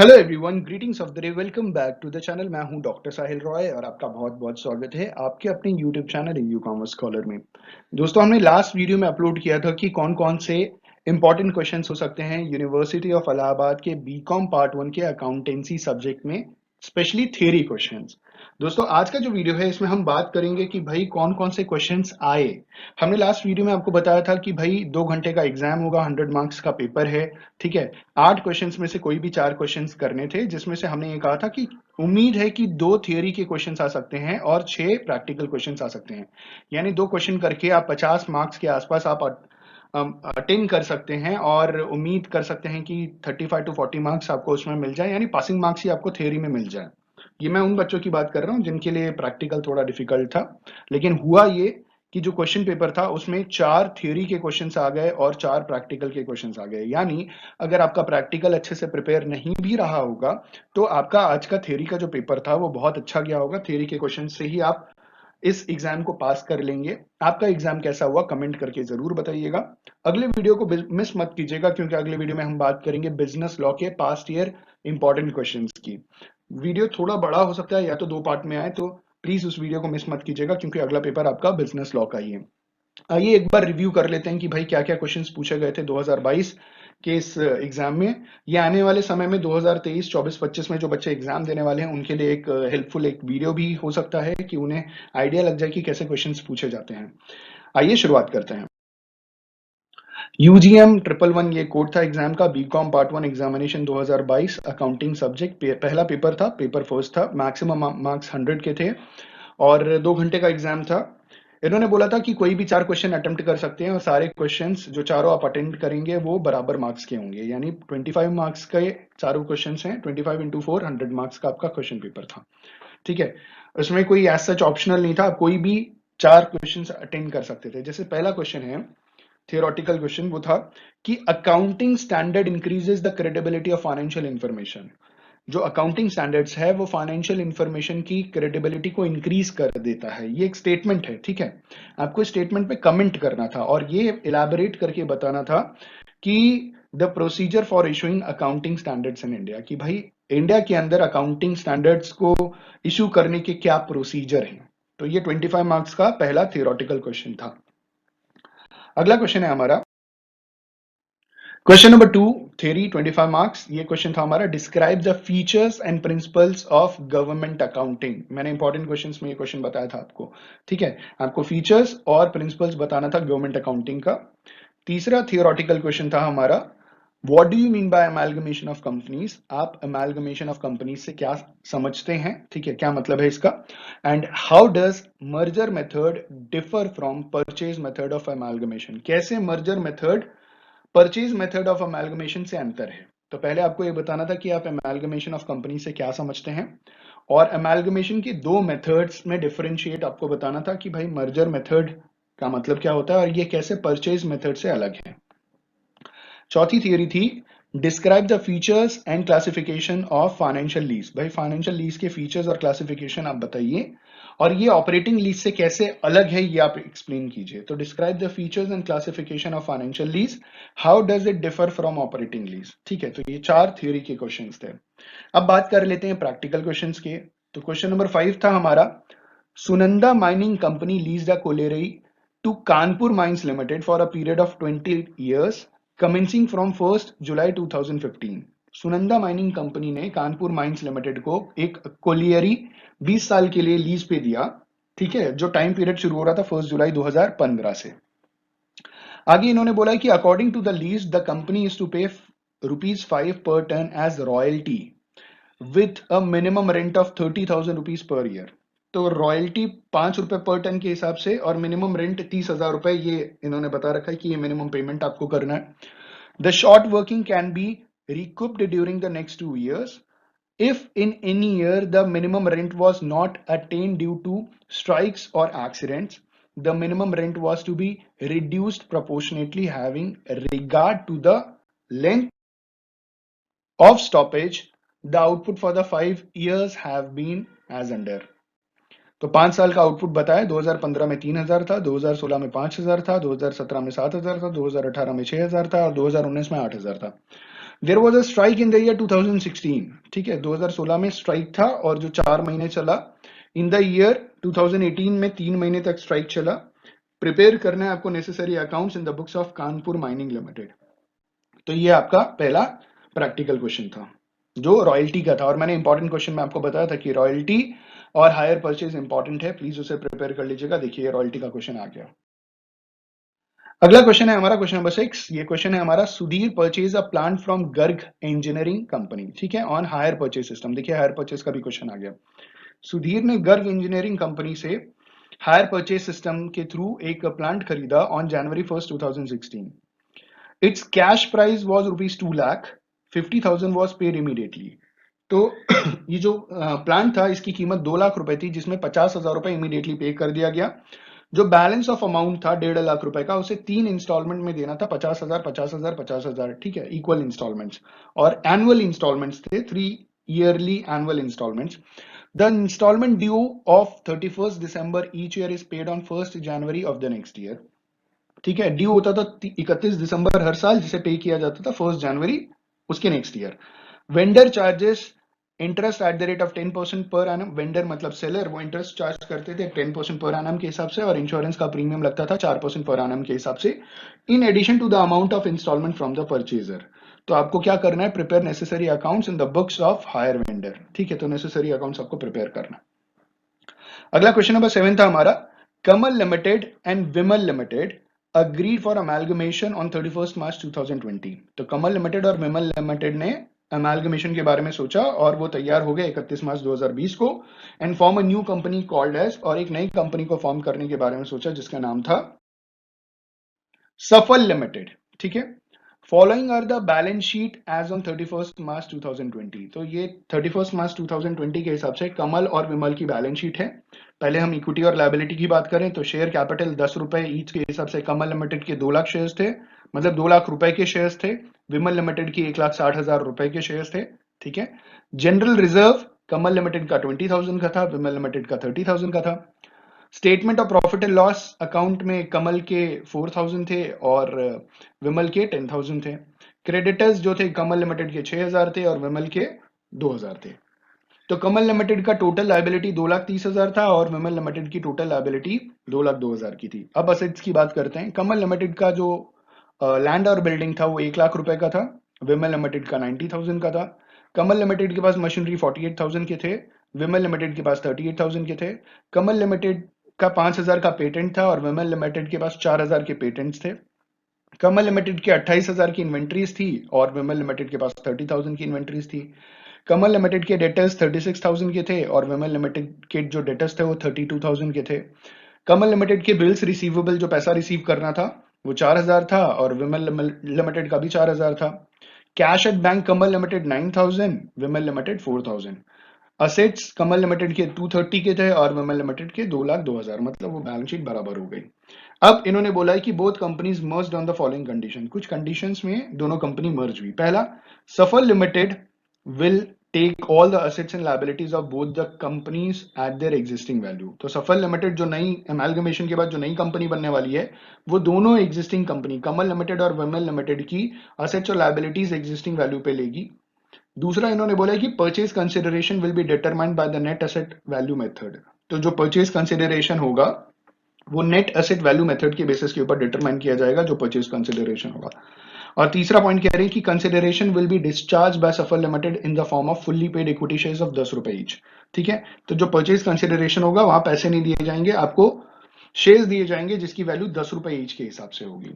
Hello everyone, greetings of the day. Welcome back to the channel. मैं हूं doctor साहिल रॉय और आपका बहुत बहुत स्वागत है आपके अपने YouTube channel you commerce scholar में। दोस्तों, हमने लास्ट वीडियो में अपलोड किया था कि कौन कौन से इंपॉर्टेंट क्वेश्चंस हो सकते हैं यूनिवर्सिटी ऑफ इलाहाबाद के बीकॉम पार्ट 1 के अकाउंटेंसी सब्जेक्ट में, स्पेशली थ्योरी क्वेश्चंस। दोस्तों, आज का जो वीडियो है इसमें हम बात करेंगे कि भाई कौन कौन से क्वेश्चंस आए। हमने लास्ट वीडियो में आपको बताया था कि भाई 2 घंटे का एग्जाम होगा, 100 मार्क्स का पेपर है। ठीक है, 8 क्वेश्चंस में से कोई भी 4 क्वेश्चंस करने थे, जिसमें से हमने ये कहा था कि उम्मीद है कि 2 थियरी के क्वेश्चंस आ सकते हैं और 6 प्रैक्टिकल क्वेश्चंस आ सकते हैं। यानी 2 क्वेश्चन करके आप 50 मार्क्स के आसपास आप अटेंड कर सकते हैं और उम्मीद कर सकते हैं कि 35 to 40 मार्क्स आपको उसमें मिल जाए, यानी पासिंग मार्क्स ही आपको थ्योरी में मिल जाए। ये मैं उन बच्चों की बात कर रहा हूँ जिनके लिए प्रैक्टिकल थोड़ा डिफिकल्ट था। लेकिन हुआ ये कि जो क्वेश्चन पेपर था उसमें 4 थ्योरी के क्वेश्चंस आ गए और 4 प्रैक्टिकल के क्वेश्चंस आ गए। यानी अगर आपका प्रैक्टिकल अच्छे से प्रिपेयर नहीं भी रहा होगा तो आपका आज का थ्योरी का जो पेपर था वो बहुत अच्छा गया होगा। थ्योरी के क्वेश्चन से ही आप इस एग्जाम को पास कर लेंगे। आपका एग्जाम कैसा हुआ कमेंट करके जरूर बताइएगा। अगले वीडियो को मिस मत कीजिएगा, क्योंकि अगले वीडियो में हम बात करेंगे बिजनेस लॉ के पास्ट ईयर इंपॉर्टेंट क्वेश्चंस की। वीडियो थोड़ा बड़ा हो सकता है या तो 2 पार्ट में आए, तो प्लीज उस वीडियो को मिस मत कीजिएगा, क्योंकि अगला पेपर आपका बिजनेस लॉ का ही है। आइए एक बार रिव्यू कर लेते हैं कि भाई क्या क्या क्वेश्चंस पूछे गए थे 2022 के इस एग्जाम में। ये आने वाले समय में 2023, 24, 25 में जो बच्चे एग्जाम देने वाले हैं उनके लिए एक हेल्पफुल एक वीडियो भी हो सकता है कि उन्हें आइडिया लग जाए कि कैसे क्वेश्चंस पूछे जाते हैं। आइए शुरुआत करते हैं। यूजीएम 111 ये कोड था एग्जाम का। B Com part 1 examination 2022 accounting subject पहला पेपर था, पेपर फर्स्ट था। मैक्सिमम मार्क्स 100 के थे और 2 घंटे का एग्जाम था। इन्होंने बोला था कि कोई भी 4 क्वेश्चन अटेम्प्ट कर सकते हैं और सारे क्वेश्चंस जो चारों आप अटेम्प्ट करेंगे वो बराबर मार्क्स के होंगे। यानी 25 मार्क्स के चारों क्वेश्चंस हैं। 25 into 4 100 मार्क्स का आपका क्वेश्चन पेपर था। ठीक है, उसमें कोई एज सच ऑप्शनल नहीं था, आप कोई भी 4 क्वेश्चंस अटेंड कर सकते थे। जैसे पहला क्वेश्चन है थियोरेटिकल क्वेश्चन, वो था कि accounting standard increases the credibility of financial information. जो अकाउंटिंग स्टैंडर्ड्स है वो फाइनेंशियल इंफॉर्मेशन की क्रेडिबिलिटी को इंक्रीज कर देता है। ये एक स्टेटमेंट है। ठीक है, आपको स्टेटमेंट पे कमेंट करना था और ये इलाबोरेट करके बताना था कि the procedure for issuing accounting standards in India, कि भाई इंडिया के अंदर अकाउंटिंग स्टैंडर्ड्स को इशू करने के क्या प्रोसीजर हैं। तो ये 25 मार्क्स का पहला थियोरेटिकल क्वेश्चन था। अगला क्वेश्चन है हमारा क्वेश्चन नंबर 2, थ्योरी 25 मार्क्स। ये क्वेश्चन था हमारा, describe the features and principles of government accounting. मैंने इंपॉर्टेंट क्वेश्चंस में ये क्वेश्चन बताया था आपको। ठीक है, आपको फीचर्स और प्रिंसिपल्स बताना था गवर्नमेंट अकाउंटिंग का। तीसरा थियोरेटिकल क्वेश्चन था हमारा, what do you mean by amalgamation of companies. आप अमेलगमेशन ऑफ कंपनीज से क्या समझते हैं, ठीक है, क्या मतलब है इसका। And how does merger method differ from purchase method of amalgamation. कैसे merger method purchase method of amalgamation से अंतर है। तो पहले आपको ये बताना था कि आप अमेलगमेशन ऑफ कंपनी से क्या समझते हैं, और अमेलगमेशन के 2 मेथड्स में डिफरेंशिएट आपको बताना था कि भाई मर्जर मेथड का मतलब क्या होता है और ये कैसे परचेज मेथड से अलग है। चौथी थियरी थी, describe the features and classification of financial lease. भाई फाइनेंशियल लीज के फीचर्स और क्लासिफिकेशन आप बताइए, और ये ऑपरेटिंग लीज से कैसे अलग है ये आप एक्सप्लेन कीजिए। तो describe the features and classification of financial lease, how does it differ from operating lease. ठीक है, तो ये 4 थ्योरी के क्वेश्चंस थे। अब बात कर लेते हैं प्रैक्टिकल क्वेश्चंस के। तो क्वेश्चन नंबर 5 था हमारा, Sunanda mining company leased a colliery to Kanpur Mines Limited for a period of 20 years commencing from 1st July 2015। Sunanda mining company ने कानपुर माइंस लिमिटेड को एक कोलियरी 20 साल के लिए लीज पे दिया। ठीक है, जो टाइम पीरियड शुरू हो रहा था 1 जुलाई 2015 से। आगे इन्होंने बोला कि according to the lease the company is to pay ₹5 per ton as royalty with a minimum rent of ₹30,000 per year. तो रॉयल्टी ₹5 पर टन के हिसाब से और मिनिमम रेंट ₹30,000, ये इन्होंने बता रखा है कि ये मिनिमम पेमेंट आपको करना है। The short working can be recouped during the next 2 years if in any year the minimum rent was not attained due to strikes or accidents. The minimum rent was to be reduced proportionately having regard to the length of stoppage. The output for the 5 years have been as under। तो 5 साल का output बताया, 2015 में 3,000 था, 2016 में 5,000 था, 2017 में 7,000 था, 2018 में 6,000 था और 2019 में 8,000 था। There was a strike in the year 2016, ठीक है, 2016 में स्ट्राइक था और जो 4 महीने चला। इन द ईयर 2018 में 3 महीने तक स्ट्राइक चला। प्रिपेयर करना है आपको necessary accounts in the books of Kanpur mining limited. तो ये आपका पहला प्रैक्टिकल क्वेश्चन था जो रॉयल्टी का था, और मैंने इंपॉर्टेंट क्वेश्चन में आपको बताया था कि रॉयल्टी और हायर परचेज इंपॉर्टेंट है, प्लीज उसे प्रिपेयर कर लीजिएगा। देखिए रॉयल्टी का क्वेश्चन आ गया। अगला क्वेश्चन है हमारा क्वेश्चन नंबर 6। ये क्वेश्चन है हमारा, Sudhir purchase a plant from Garg engineering company, ठीक है, ऑन हायर परचेज सिस्टम। देखिए हायर परचेज का भी क्वेश्चन आ गया। सुधीर ने गर्ग इंजीनियरिंग कंपनी से हायर परचेज सिस्टम के थ्रू एक प्लांट खरीदा on January 1st 2016। It's cash price was rupees 2 lakh, 50,000 was paid immediately. तो ये जो प्लांट था इसकी कीमत 2 लाख रुपए थी, जिसमें 50,000 रुपए इमीडिएटली पे कर दिया गया। जो बैलेंस ऑफ अमाउंट था 1.5 लाख रुपए का, उसे 3 इंस्टॉलमेंट में देना था, 50,000 50,000 50,000, ठीक है, इक्वल इंस्टॉलमेंट्स। और एनुअल इंस्टॉलमेंट्स थे, 3 yearly annual installments. The installment due of 31st December each year is paid on 1st January of the next year, ठीक है। ड्यू होता था 31 दिसंबर हर साल, जिसे पे किया जाता था 1st January उसके next year. Vendor charges interest at the rate of 10% per annum. Vendor मतलब सेलर, वो इंटरेस्ट चार्ज करते थे 10% पर एनम के हिसाब से, और इंश्योरेंस का प्रीमियम लगता था 4% पर एनम के हिसाब से, in addition to the amount of installment from the purchaser. तो आपको क्या करना है, prepare necessary accounts in the books of hire vendor, ठीक है। तो नेसेसरी अकाउंट्स आपको प्रिपेयर करना है। अगला क्वेश्चन नंबर 7 था हमारा, Kamal limited and Vimal limited agreed for amalgamation on 31st March 2020। तो कमल लिमिटेड और विमल लिमिटेड ने अमेलगमेशन के बारे में सोचा और वो तैयार हो गए 31 मार्च 2020 को, and form a new company called as, और एक नई कंपनी को फॉर्म करने के बारे में सोचा जिसका नाम था सफल लिमिटेड, ठीक है। Following are the balance sheet as on 31st March 2020। तो ये 31st March 2020 के हिसाब से कमल और विमल की बैलेंस शीट है। पहले हम इक्विटी और लायबिलिटी की बात करें तो शेयर कैपिटल 10 रुपए ईच के हिसाब से कमल लिमिटेड के 2 लाख शेयर्स थे, मतलब 2 लाख रुपए के शेयर्स थे। विमल लिमिटेड की 1,60,000 रुपए के शेयर्स थे, ठीक है। जनरल रिजर्व कमल लिमिटेड का 20,000 का था, विमल लिमिटेड का 30,000 का था। Statement of profit and loss account में कमल के 4,000 थे और विमल के 10,000 थे। क्रेडिटर्स जो थे कमल लिमिटेड के 6,000 थे और विमल के 2,000 थे। तो कमल लिमिटेड का टोटल लायबिलिटी 2,30,000 था और विमल लिमिटेड की टोटल लायबिलिटी 2,02,000 की थी। अब असेट्स की बात करते हैं। कमल लिमिटेड का जो लैंड और बिल्डिंग था वो 1 लाख रुपए का था, विमल लिमिटेड का 90,000 का था। कमल लिमिटेड के पास मशीनरी 48,000 के थे, विमल लिमिटेड के पास 38,000 के थे। कमल लिमिटेड का 5,000 का पेटेंट था और विमल लिमिटेड के पास 4,000 के पेटेंट्स थे। कमल लिमिटेड की 28,000 की इन्वेंट्रीज थी और विमल लिमिटेड के पास 30,000 की इन्वेंट्रीज थी। कमल लिमिटेड के डेटर्स 36,000 के थे और विमल लिमिटेड के जो डेटर्स थे वो 32,000 के थे। कमल लिमिटेड के बिल्स रिसीवेबल जो पैसा रिसीव करना था वो 4,000 था और विमल लिमिटेड का भी 4,000 था। Cash at bank Kamal limited 9,000, Vimal limited 4,000। Assets Kamal limited के 230 के थे और विमल लिमिटेड के 2,02,000, मतलब वो बैलेंस शीट बराबर हो गई। अब इन्होंने बोला है कि both companies merged on the following condition. कुछ कंडीशंस में दोनों कंपनी मर्ज हुई। पहला, Safal limited will take all the assets and liabilities of both the companies at their existing value. तो सफल लिमिटेड जो नई अमेलगमेशन के बाद जो नई कंपनी बनने वाली है वो दोनों एग्जिस्टिंग कंपनी कमल लिमिटेड और विमल लिमिटेड की असेट्स और लायबिलिटीज एग्जिस्टिंग वैल्यू पे लेगी। दूसरा इन्होंने बोला है कि purchase consideration will be determined by the net asset value method. तो जो परचेज कंसिडरेशन होगा वो नेट एसेट वैल्यू मेथड के बेसिस के ऊपर डिटरमाइन किया जाएगा, जो परचेज कंसिडरेशन होगा। और तीसरा पॉइंट कह रहे हैं कि consideration will be discharged by Safal limited in the form of fully paid equity shares of 10 रुपए ईच, ठीक है। तो जो परचेज कंसिडरेशन होगा वहां पैसे नहीं दिए जाएंगे, आपको शेयर्स दिए जाएंगे जिसकी वैल्यू 10 रुपए ईच के हिसाब से होगी।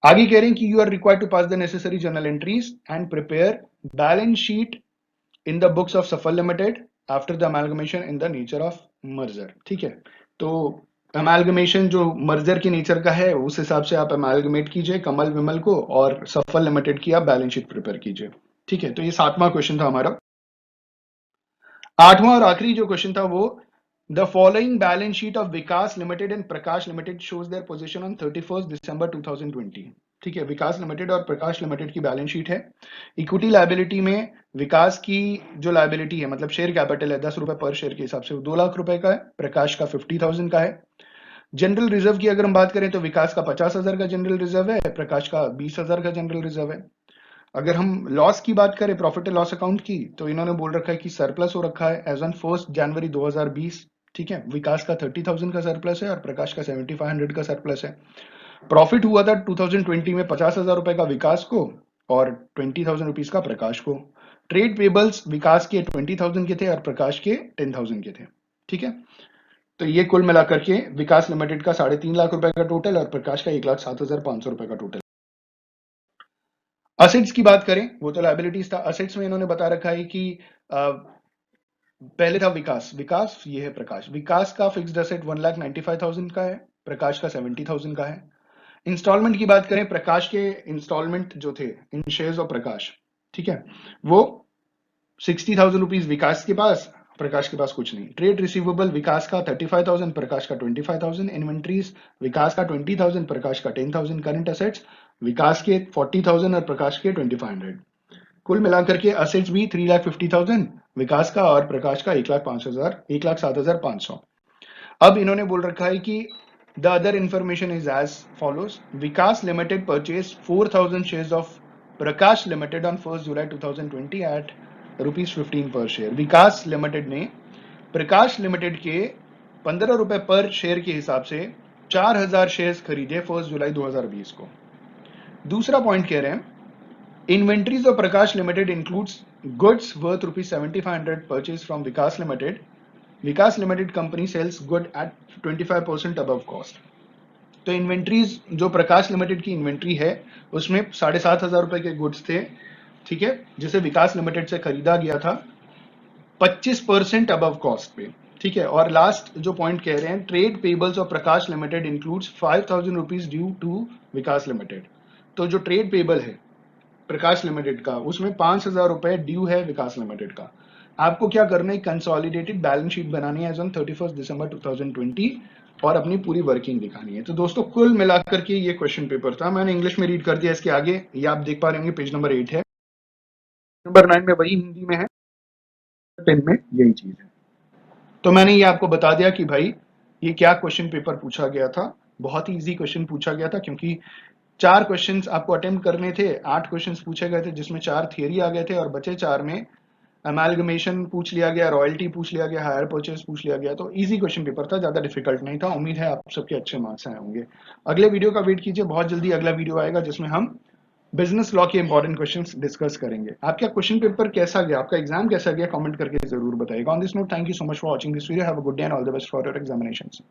आगे कह रहे हैं कि you are required to pass the necessary journal entries and prepare balance sheet in the books of Safal limited after the amalgamation in the nature of merger, ठीक है। तो अमेलगमेशन जो मर्जर के नेचर का है उस हिसाब से आप अमेलगमेट कीजिए कमल विमल को, और सफल लिमिटेड की आप बैलेंस शीट प्रिपेयर कीजिए, ठीक है। तो ये 7वां क्वेश्चन था हमारा। 8वां और आखिरी जो क्वेश्चन था वो, the following balance sheet of Vikas limited and Prakash limited shows their position on 31st December 2020, ठीक है। विकास लिमिटेड और प्रकाश लिमिटेड की बैलेंस शीट है। इक्विटी लायबिलिटी में विकास की जो लायबिलिटी है, मतलब शेयर कैपिटल है 10 रुपए पर शेयर के हिसाब से, वो 2 लाख रुपए का है। प्रकाश का 50,000 का है। जनरल रिजर्व की अगर हम बात करें तो विकास का 50,000 का जनरल रिजर्व है, प्रकाश का 20,000 का जनरल रिजर्व है। अगर हम लॉस की बात करें, प्रॉफिट एंड लॉस अकाउंट की, तो इन्होंने बोल रखा है कि सरप्लस हो रखा है एज ऑन 1 जनवरी 2020। ठीक है, विकास का 30,000 का सरप्लस है और प्रकाश का 7,500 का सरप्लस है। प्रॉफिट हुआ था 2020 में 50,000 रुपए का विकास को और 20,000 रुपीज का प्रकाश को। ट्रेड पेबल्स विकास के 20,000 के थे और प्रकाश के 10,000 के थे। ठीक है, तो ये कुल मिलाकर के विकास लिमिटेड का 3.5 लाख रुपए का टोटल और प्रकाश का 1,07,500 रुपए का टोटल। असेट्स की बात करें, वो तो लाइबिलिटीज था। असेट्स में इन्होंने बता रखा है कि पहले था विकास, विकास ये है प्रकाश। विकास का फिक्स्ड असेट 1,95,000 का है, प्रकाश का 70,000 का है। इंस्टॉलमेंट की बात करें, प्रकाश के इंस्टॉलमेंट जो थे इन शेयर्स ऑफ प्रकाश, ठीक है, वो 60,000 रुपीज विकास के पास, प्रकाश के पास कुछ नहीं। ट्रेड रिसीवेबल विकास का 35,000, प्रकाश का 25,000। इन्वेंट्रीज विकास का 20,000, प्रकाश का 10,000। करंट असेट्स विकास के 40,000 और प्रकाश के 2,500। कुल मिलाकर के असेट्स भी 3,50,000 विकास का और प्रकाश का 1,07,500। अब इन्होंने बोल रखा है कि the other information is as follows. Vikas limited purchase 4,000 shares of Prakash limited on 1 जुलाई 2020 at ₹15 per share. Vikas limited ने प्रकाश लिमिटेड के 15 रुपए पर शेयर के हिसाब से 4,000 शेयर्स खरीदे 1 जुलाई 2020 को। दूसरा पॉइंट कह रहे हैं, inventories of Prakash Limited includes goods worth ₹7,500 purchased from Vikas Limited. Vikas Limited company sells good at 25% above cost. तो इन्वेंट्रीज जो प्रकाश लिमिटेड की इन्वेंट्री है उसमें 7,500 रुपए के गुड्स थे, ठीक है, जिसे विकास लिमिटेड से खरीदा गया था 25% अबव कॉस्ट पे। ठीक है, और लास्ट जो पॉइंट कह रहे हैं, trade payables of Prakash limited includes 5,000 rupees due to Vikas limited. तो जो ट्रेड पेबल है प्रकाश लिमिटेड का, उसमें 5,000 रुपए ड्यू है विकास लिमिटेड का। आपको क्या करना है, कंसोलिडेटेड बैलेंस शीट बनानी है एज ऑन 31 दिसंबर 2020 और अपनी पूरी वर्किंग दिखानी है। तो दोस्तों कुल मिलाकर के ये क्वेश्चन पेपर था, मैंने इंग्लिश में रीड कर दिया। इसके आगे ये आप देख पा रहे होंगे पेज नंबर 8 है, नंबर 9 में वही हिंदी में है, 10 में यही चीज है। तो मैंने ये आपको बता दिया कि भाई ये क्या क्वेश्चन पेपर पूछा गया था। बहुत ही इजी क्वेश्चन पूछा गया था, क्योंकि 4 क्वेश्चंस आपको अटेम्प्ट करने थे, 8 क्वेश्चंस पूछे गए थे, जिसमें 4 थियरी आ गए थे और बचे 4 में अमेलगमेशन पूछ लिया गया, रॉयल्टी पूछ लिया गया, हायर परचेज पूछ लिया गया। तो इजी क्वेश्चन पेपर था, ज्यादा डिफिकल्ट नहीं था। उम्मीद है आप सबके अच्छे मार्क्स आए होंगे। अगले वीडियो का वेट कीजिए, बहुत जल्दी अगला वीडियो आएगा जिसमें हम बिजनेस लॉ के इंपॉर्टेंट क्वेश्चंस डिस्कस करेंगे। आपका क्वेश्चन पेपर कैसा गया, आपका एग्जाम कैसा गया, कमेंट करके जरूर बताइएगा। On this note, thank you so much for watching this video. Have a good day and all the best for your examinations.